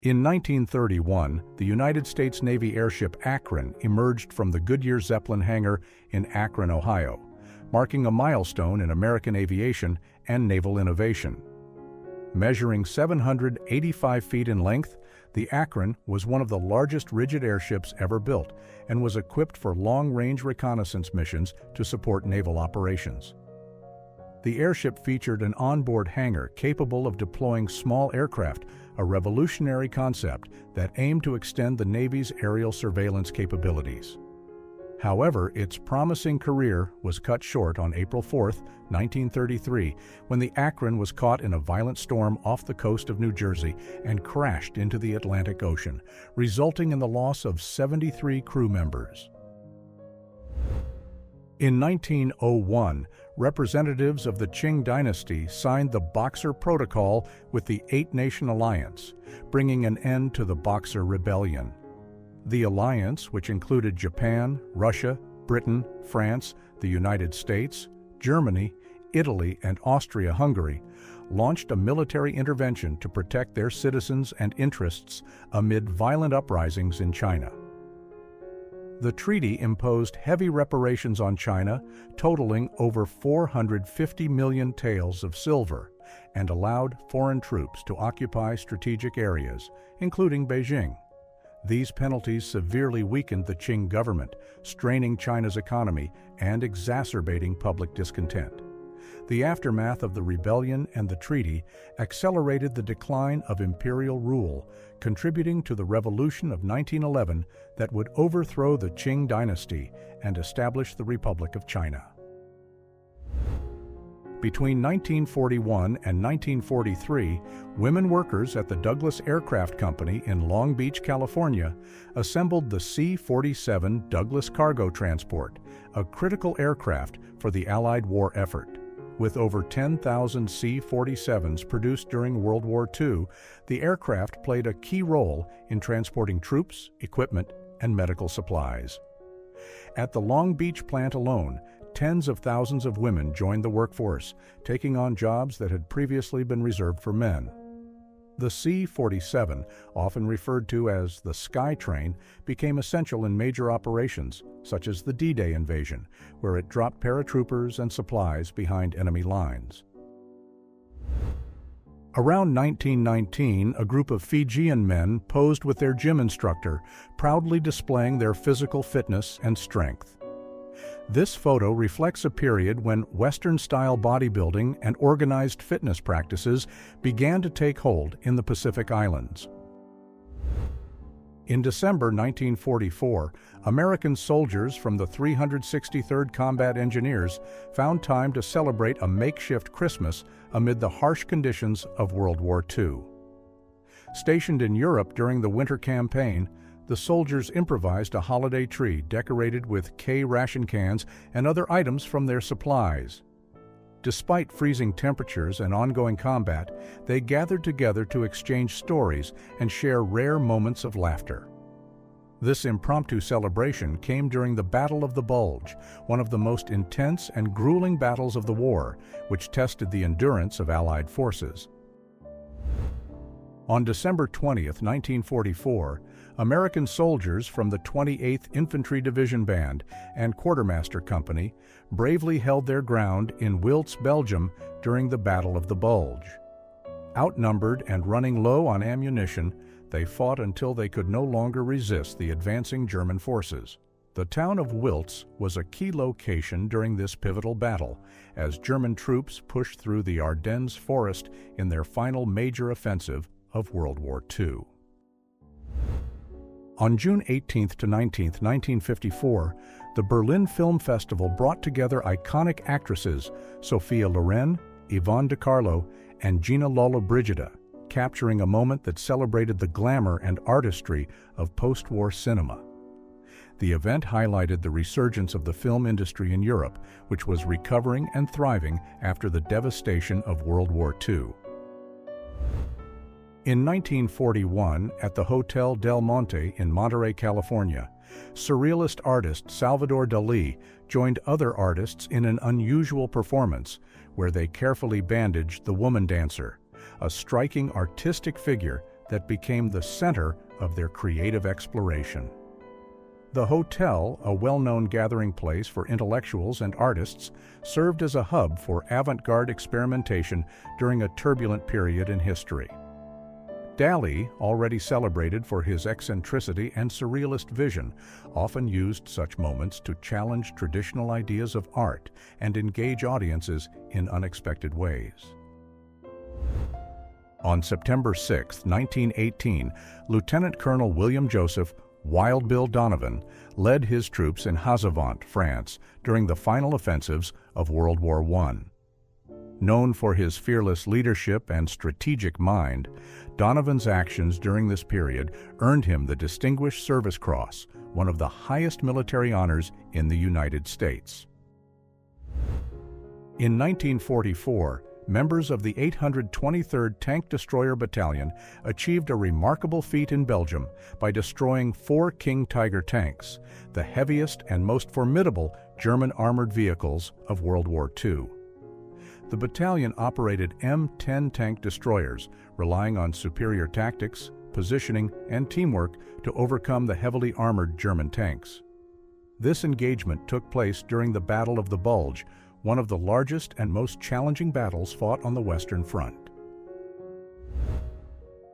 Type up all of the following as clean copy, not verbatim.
In 1931, the United States Navy airship Akron emerged from the Goodyear Zeppelin hangar in Akron, Ohio, marking a milestone in American aviation and naval innovation. Measuring 785 feet in length, the Akron was one of the largest rigid airships ever built and was equipped for long-range reconnaissance missions to support naval operations. The airship featured an onboard hangar capable of deploying small aircraft, a revolutionary concept that aimed to extend the Navy's aerial surveillance capabilities. However, its promising career was cut short on April 4, 1933, when the Akron was caught in a violent storm off the coast of New Jersey and crashed into the Atlantic Ocean, resulting in the loss of 73 crew members. In 1901, representatives of the Qing dynasty signed the Boxer Protocol with the Eight-Nation Alliance, bringing an end to the Boxer Rebellion. The alliance, which included Japan, Russia, Britain, France, the United States, Germany, Italy, and Austria-Hungary, launched a military intervention to protect their citizens and interests amid violent uprisings in China. The treaty imposed heavy reparations on China, totaling over 450 million taels of silver, and allowed foreign troops to occupy strategic areas, including Beijing. These penalties severely weakened the Qing government, straining China's economy and exacerbating public discontent. The aftermath of the rebellion and the treaty accelerated the decline of imperial rule, contributing to the revolution of 1911 that would overthrow the Qing dynasty and establish the Republic of China. Between 1941 and 1943, women workers at the Douglas Aircraft Company in Long Beach, California, assembled the C-47 Douglas Cargo Transport, a critical aircraft for the Allied war effort. With over 10,000 C-47s produced during World War II, the aircraft played a key role in transporting troops, equipment, and medical supplies. At the Long Beach plant alone, tens of thousands of women joined the workforce, taking on jobs that had previously been reserved for men. The C-47, often referred to as the Sky Train, became essential in major operations, such as the D-Day invasion, where it dropped paratroopers and supplies behind enemy lines. Around 1919, a group of Fijian men posed with their gym instructor, proudly displaying their physical fitness and strength. This photo reflects a period when Western-style bodybuilding and organized fitness practices began to take hold in the Pacific Islands. In December 1944, American soldiers from the 363rd Combat Engineers found time to celebrate a makeshift Christmas amid the harsh conditions of World War II. Stationed in Europe during the Winter Campaign, the soldiers improvised a holiday tree decorated with K-ration cans and other items from their supplies. Despite freezing temperatures and ongoing combat, they gathered together to exchange stories and share rare moments of laughter. This impromptu celebration came during the Battle of the Bulge, one of the most intense and grueling battles of the war, which tested the endurance of Allied forces. On December 20, 1944, American soldiers from the 28th Infantry Division Band and Quartermaster Company bravely held their ground in Wiltz, Belgium during the Battle of the Bulge. Outnumbered and running low on ammunition, they fought until they could no longer resist the advancing German forces. The town of Wiltz was a key location during this pivotal battle, as German troops pushed through the Ardennes forest in their final major offensive of World War II. On June 18 to 19, 1954, the Berlin Film Festival brought together iconic actresses Sophia Loren, Yvonne De Carlo, and Gina Lollobrigida, capturing a moment that celebrated the glamour and artistry of post-war cinema. The event highlighted the resurgence of the film industry in Europe, which was recovering and thriving after the devastation of World War II. In 1941, at the Hotel Del Monte in Monterey, California, surrealist artist Salvador Dalí joined other artists in an unusual performance where they carefully bandaged the woman dancer, a striking artistic figure that became the center of their creative exploration. The hotel, a well-known gathering place for intellectuals and artists, served as a hub for avant-garde experimentation during a turbulent period in history. Dali, already celebrated for his eccentricity and surrealist vision, often used such moments to challenge traditional ideas of art and engage audiences in unexpected ways. On September 6, 1918, Lieutenant Colonel William Joseph Wild Bill Donovan led his troops in Hazavant, France, during the final offensives of World War I. Known for his fearless leadership and strategic mind, Donovan's actions during this period earned him the Distinguished Service Cross, one of the highest military honors in the United States. In 1944, members of the 823rd Tank Destroyer Battalion achieved a remarkable feat in Belgium by destroying 4 King Tiger tanks, the heaviest and most formidable German armored vehicles of World War II. The battalion operated M10 tank destroyers, relying on superior tactics, positioning, and teamwork to overcome the heavily armored German tanks. This engagement took place during the Battle of the Bulge, one of the largest and most challenging battles fought on the Western Front.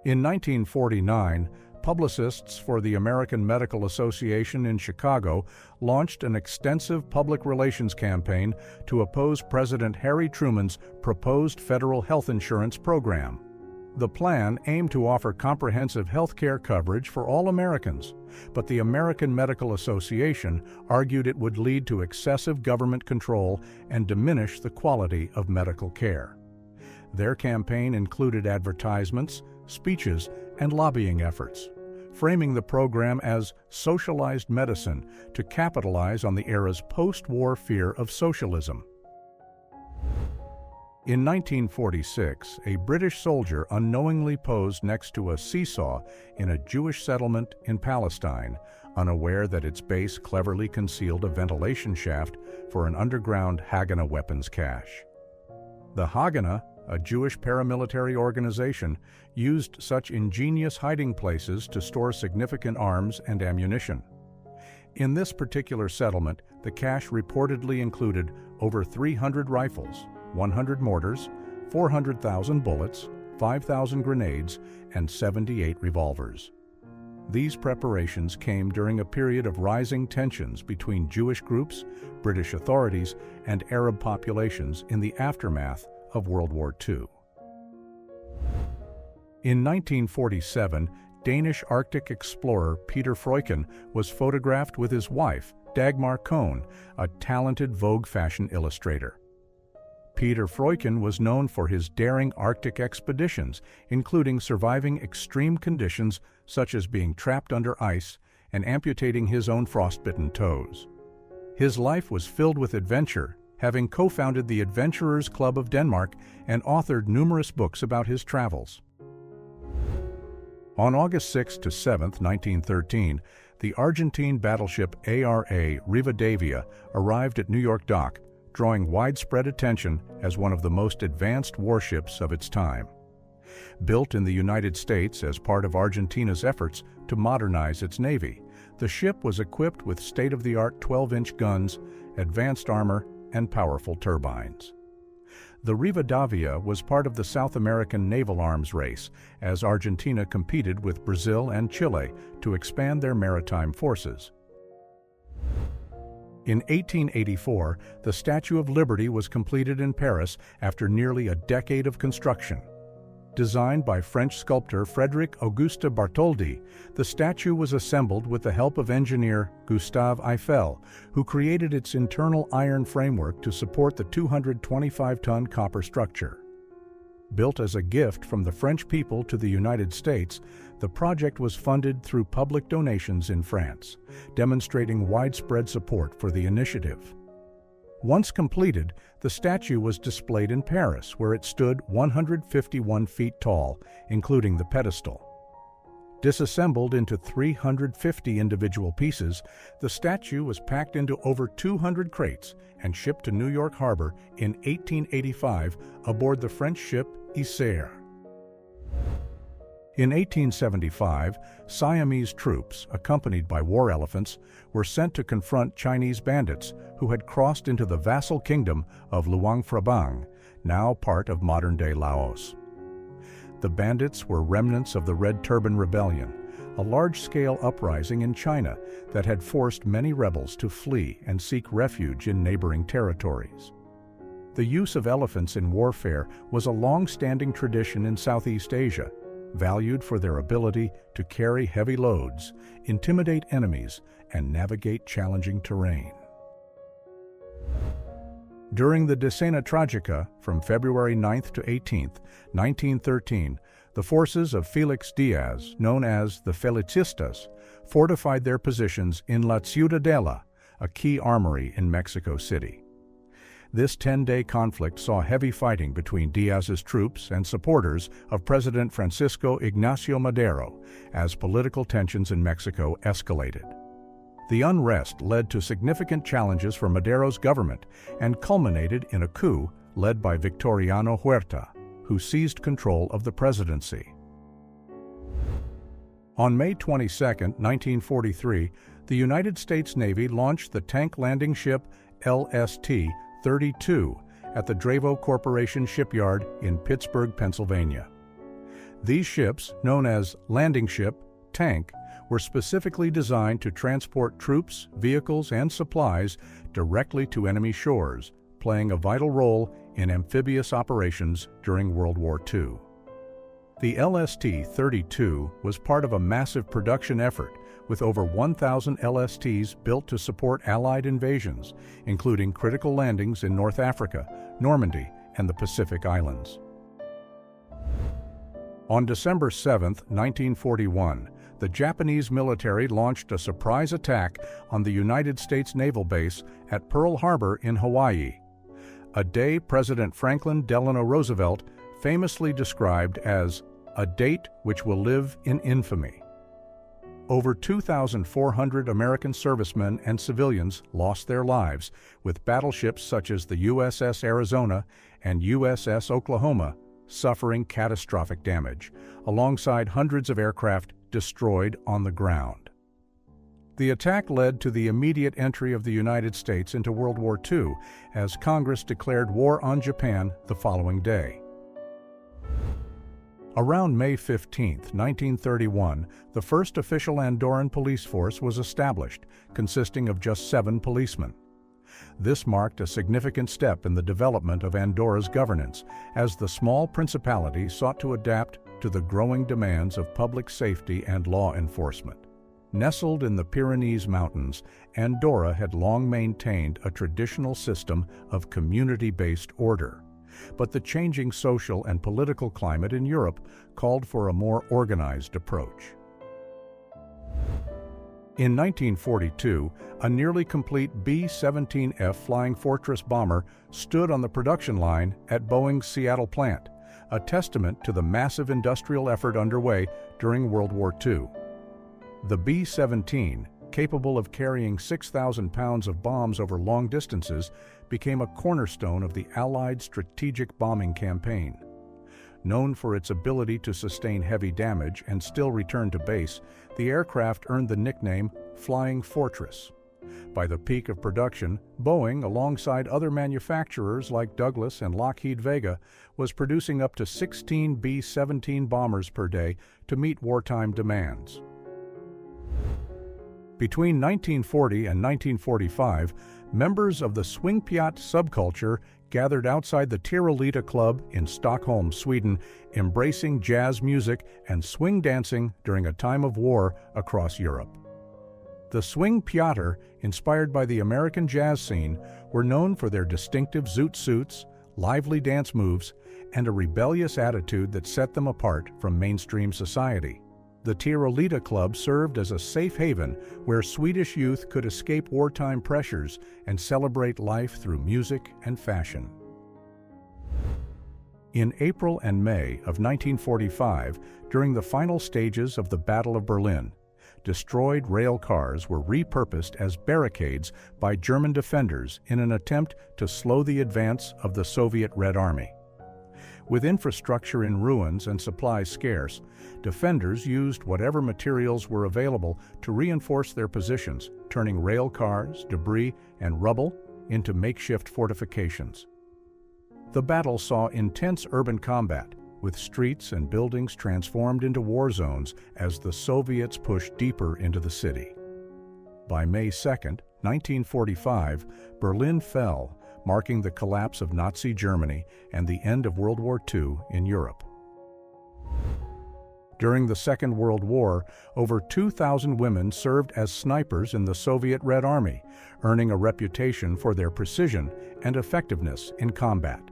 In 1949, publicists for the American Medical Association in Chicago launched an extensive public relations campaign to oppose President Harry Truman's proposed federal health insurance program. The plan aimed to offer comprehensive health care coverage for all Americans, but the American Medical Association argued it would lead to excessive government control and diminish the quality of medical care. Their campaign included advertisements, speeches, and lobbying efforts, framing the program as socialized medicine to capitalize on the era's post-war fear of socialism. In 1946, a British soldier unknowingly posed next to a seesaw in a Jewish settlement in Palestine, unaware that its base cleverly concealed a ventilation shaft for an underground Haganah weapons cache. The Haganah, a Jewish paramilitary organization, used such ingenious hiding places to store significant arms and ammunition. In this particular settlement, the cache reportedly included over 300 rifles, 100 mortars, 400,000 bullets, 5,000 grenades, and 78 revolvers. These preparations came during a period of rising tensions between Jewish groups, British authorities, and Arab populations in the aftermath of World War II. In 1947, Danish Arctic explorer Peter Freuchen was photographed with his wife, Dagmar Kohn, a talented Vogue fashion illustrator. Peter Freuchen was known for his daring Arctic expeditions, including surviving extreme conditions such as being trapped under ice and amputating his own frostbitten toes. His life was filled with adventure, having co-founded the Adventurers Club of Denmark and authored numerous books about his travels. On August 6 to 7, 1913, the Argentine battleship ARA Rivadavia arrived at New York Dock, drawing widespread attention as one of the most advanced warships of its time. Built in the United States as part of Argentina's efforts to modernize its navy, the ship was equipped with state-of-the-art 12-inch guns, advanced armor, and powerful turbines. The Rivadavia was part of the South American naval arms race, as Argentina competed with Brazil and Chile to expand their maritime forces. In 1884, the Statue of Liberty was completed in Paris after nearly a decade of construction. Designed by French sculptor Frédéric Auguste Bartholdi, the statue was assembled with the help of engineer Gustave Eiffel, who created its internal iron framework to support the 225-ton copper structure. Built as a gift from the French people to the United States, the project was funded through public donations in France, demonstrating widespread support for the initiative. Once completed, the statue was displayed in Paris, where it stood 151 feet tall, including the pedestal. Disassembled into 350 individual pieces, the statue was packed into over 200 crates and shipped to New York Harbor in 1885 aboard the French ship Isère. In 1875, Siamese troops, accompanied by war elephants, were sent to confront Chinese bandits who had crossed into the vassal kingdom of Luang Prabang, now part of modern-day Laos. The bandits were remnants of the Red Turban Rebellion, a large-scale uprising in China that had forced many rebels to flee and seek refuge in neighboring territories. The use of elephants in warfare was a long-standing tradition in Southeast Asia, valued for their ability to carry heavy loads, intimidate enemies, and navigate challenging terrain. During the Decena Tragica, from February 9th to 18th, 1913, the forces of Felix Diaz, known as the Felicistas, fortified their positions in La Ciudadela, a key armory in Mexico City. This 10-day conflict saw heavy fighting between Diaz's troops and supporters of President Francisco Ignacio Madero as political tensions in Mexico escalated. The unrest led to significant challenges for Madero's government and culminated in a coup led by Victoriano Huerta, who seized control of the presidency. On May 22, 1943, the United States Navy launched the tank landing ship LST-32 at the Dravo Corporation shipyard in Pittsburgh, Pennsylvania. These ships, known as landing ship, tank, were specifically designed to transport troops, vehicles, and supplies directly to enemy shores, playing a vital role in amphibious operations during World War II. The LST-32 was part of a massive production effort with over 1,000 LSTs built to support Allied invasions, including critical landings in North Africa, Normandy, and the Pacific Islands. On December 7, 1941, the Japanese military launched a surprise attack on the United States naval base at Pearl Harbor in Hawaii, a day President Franklin Delano Roosevelt famously described as a date which will live in infamy. Over 2,400 American servicemen and civilians lost their lives, with battleships such as the USS Arizona and USS Oklahoma suffering catastrophic damage, alongside hundreds of aircraft destroyed on the ground. The attack led to the immediate entry of the United States into World War II, as Congress declared war on Japan the following day. Around May 15, 1931, the first official Andorran police force was established, consisting of just 7 policemen. This marked a significant step in the development of Andorra's governance, as the small principality sought to adapt to the growing demands of public safety and law enforcement. Nestled in the Pyrenees Mountains, Andorra had long maintained a traditional system of community-based order. But the changing social and political climate in Europe called for a more organized approach. In 1942, a nearly complete B-17F Flying Fortress bomber stood on the production line at Boeing's Seattle plant, a testament to the massive industrial effort underway during World War II. The B-17, capable of carrying 6,000 pounds of bombs over long distances, became a cornerstone of the Allied strategic bombing campaign. Known for its ability to sustain heavy damage and still return to base, the aircraft earned the nickname Flying Fortress. By the peak of production, Boeing, alongside other manufacturers like Douglas and Lockheed Vega, was producing up to 16 B-17 bombers per day to meet wartime demands. Between 1940 and 1945, members of the Swingpiat subculture gathered outside the Tirolita Club in Stockholm, Sweden, embracing jazz music and swing dancing during a time of war across Europe. The Swingpiater, inspired by the American jazz scene, were known for their distinctive zoot suits, lively dance moves, and a rebellious attitude that set them apart from mainstream society. The Tirolita Club served as a safe haven where Swedish youth could escape wartime pressures and celebrate life through music and fashion. In April and May of 1945, during the final stages of the Battle of Berlin, destroyed rail cars were repurposed as barricades by German defenders in an attempt to slow the advance of the Soviet Red Army. With infrastructure in ruins and supplies scarce, defenders used whatever materials were available to reinforce their positions, turning rail cars, debris, and rubble into makeshift fortifications. The battle saw intense urban combat, with streets and buildings transformed into war zones as the Soviets pushed deeper into the city. By May 2, 1945, Berlin fell, marking the collapse of Nazi Germany and the end of World War II in Europe. During the Second World War, over 2,000 women served as snipers in the Soviet Red Army, earning a reputation for their precision and effectiveness in combat.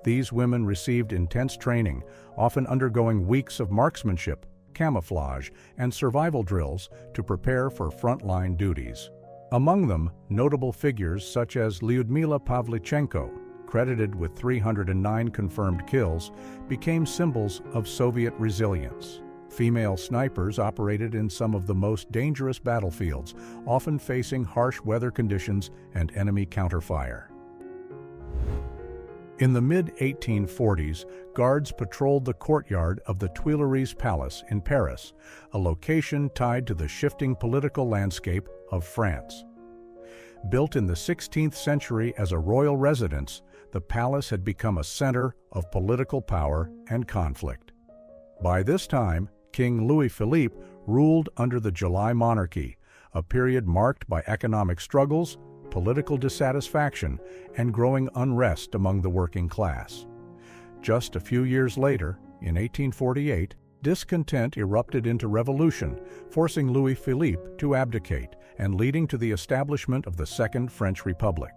These women received intense training, often undergoing weeks of marksmanship, camouflage, and survival drills to prepare for frontline duties. Among them, notable figures such as Lyudmila Pavlichenko, credited with 309 confirmed kills, became symbols of Soviet resilience. Female snipers operated in some of the most dangerous battlefields, often facing harsh weather conditions and enemy counterfire. In the mid-1840s, guards patrolled the courtyard of the Tuileries Palace in Paris, a location tied to the shifting political landscape of France. Built in the 16th century as a royal residence, the palace had become a center of political power and conflict. By this time, King Louis-Philippe ruled under the July Monarchy, a period marked by economic struggles, political dissatisfaction, and growing unrest among the working class. Just a few years later, in 1848, discontent erupted into revolution, forcing Louis-Philippe to abdicate and leading to the establishment of the Second French Republic.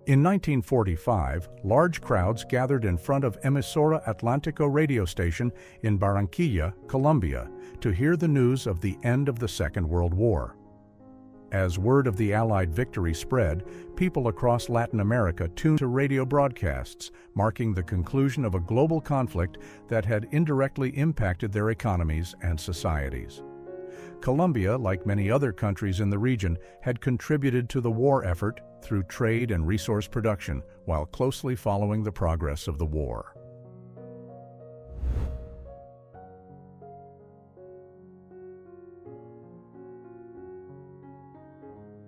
In 1945, large crowds gathered in front of Emisora Atlantico radio station in Barranquilla, Colombia, to hear the news of the end of the Second World War. As word of the Allied victory spread, people across Latin America tuned to radio broadcasts, marking the conclusion of a global conflict that had indirectly impacted their economies and societies. Colombia, like many other countries in the region, had contributed to the war effort through trade and resource production, while closely following the progress of the war.